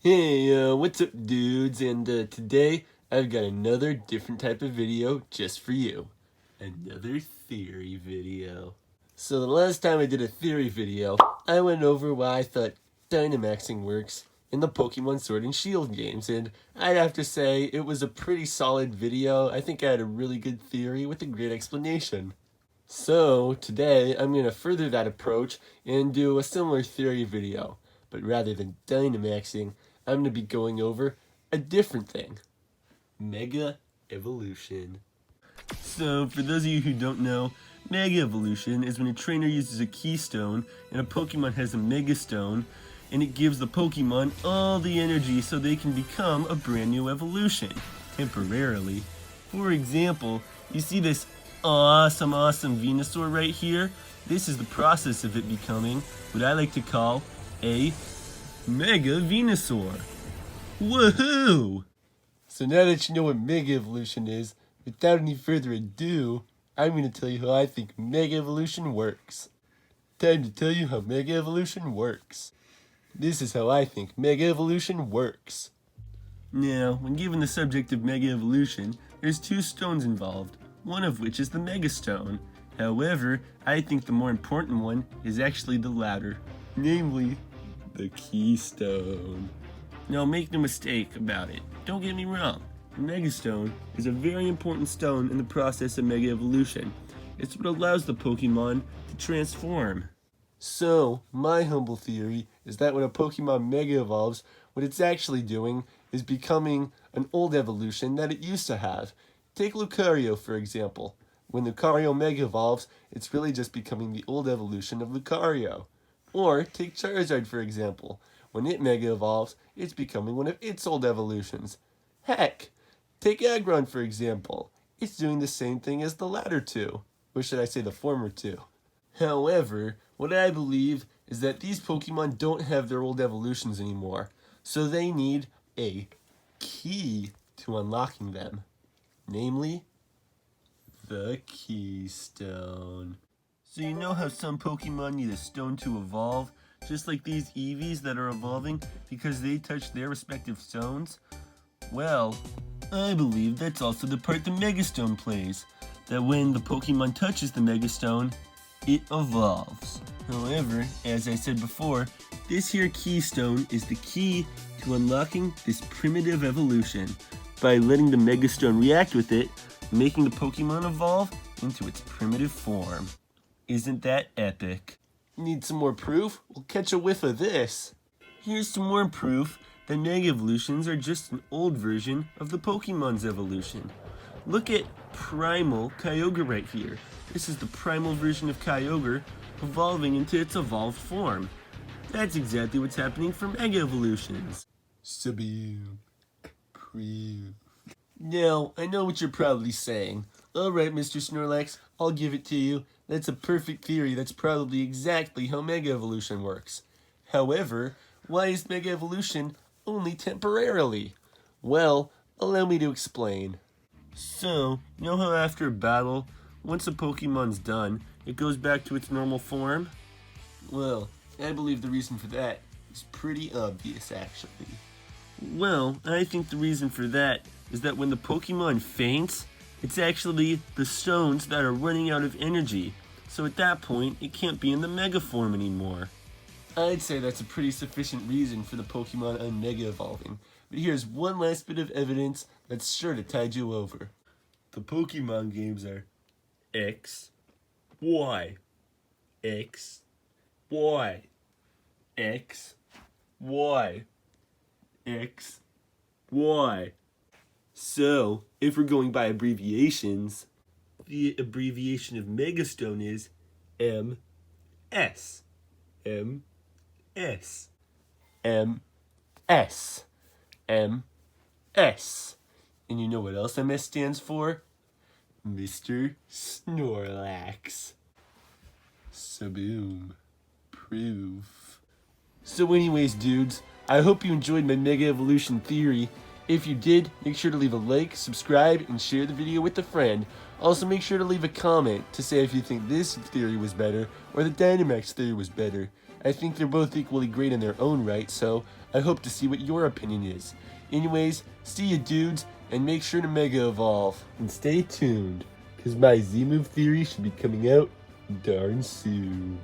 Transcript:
Hey, what's up, dudes? And today I've got another different type of video just for you. Another theory video. So the last time I did a theory video, I went over why I thought Dynamaxing works in the Pokemon Sword and Shield games, and I'd have to say it was a pretty solid video. I think I had a really good theory with a great explanation. So today I'm going to further that approach and do a similar theory video, but rather than Dynamaxing, I'm going to be going over a different thing. Mega Evolution. So, for those of you who don't know, Mega Evolution is when a trainer uses a Keystone and a Pokemon has a Mega Stone, and it gives the Pokemon all the energy so they can become a brand new evolution, temporarily. For example, you see this awesome Venusaur right here? This is the process of it becoming what I like to call a Mega Venusaur. Woohoo! So now that you know what Mega Evolution is, without any further ado, I'm going to tell you how I think Mega Evolution works. Time to tell you how Mega Evolution works. This is how I think Mega Evolution works. Now, when given the subject of Mega Evolution, there's two stones involved, one of which is the Mega Stone. However, I think the more important one is actually the latter, namely the Keystone. Now, make no mistake about it. Don't get me wrong. The Mega Stone is a very important stone in the process of Mega Evolution. It's what allows the Pokemon to transform. So, my humble theory is that when a Pokemon Mega Evolves, what it's actually doing is becoming an old evolution that it used to have. Take Lucario, for example. When Lucario Mega Evolves, it's really just becoming the old evolution of Lucario. Or take Charizard, for example. When it Mega Evolves, it's becoming one of its old evolutions. Heck, take Aggron, for example. It's doing the same thing as the latter two. Or should I say the former two. However, what I believe is that these Pokemon don't have their old evolutions anymore. So they need a key to unlocking them. Namely, the Keystone. So you know how some Pokemon need a stone to evolve? Just like these Eevees that are evolving because they touch their respective stones? Well, I believe that's also the part the Mega Stone plays. That when the Pokemon touches the Mega Stone, it evolves. However, as I said before, this here Keystone is the key to unlocking this primitive evolution by letting the Mega Stone react with it, making the Pokemon evolve into its primitive form. Isn't that epic? Need some more proof? We'll catch a whiff of this. Here's some more proof that Mega Evolutions are just an old version of the Pokemon's evolution. Look at Primal Kyogre right here. This is the primal version of Kyogre evolving into its evolved form. That's exactly what's happening for Mega Evolutions. Sublime. Proof. Now, I know what you're probably saying. Alright, Mr. Snorlax, I'll give it to you. That's a perfect theory. That's probably exactly how Mega Evolution works. However, why is Mega Evolution only temporarily? Well, allow me to explain. So, you know how after a battle, once a Pokemon's done, it goes back to its normal form? Well, I believe the reason for that is pretty obvious, actually. Well, I think the reason for that is that when the Pokemon faints, it's actually the stones that are running out of energy. So at that point, it can't be in the Mega form anymore. I'd say that's a pretty sufficient reason for the Pokemon un-Mega evolving. But here's one last bit of evidence that's sure to tide you over. The Pokemon games are X, Y, X, Y, X, Y, X, Y. So, if we're going by abbreviations, the abbreviation of Megastone is MS. MS. MS. MS. And you know what else MS stands for? Mr. Snorlax. Saboom. Proof. So anyways, dudes, I hope you enjoyed my Mega Evolution theory. If you did, make sure to leave a like, subscribe, and share the video with a friend. Also, make sure to leave a comment to say if you think this theory was better or the Dynamax theory was better. I think they're both equally great in their own right, so I hope to see what your opinion is. Anyways, see you dudes, and make sure to Mega Evolve. And stay tuned, because my Z-Move theory should be coming out darn soon.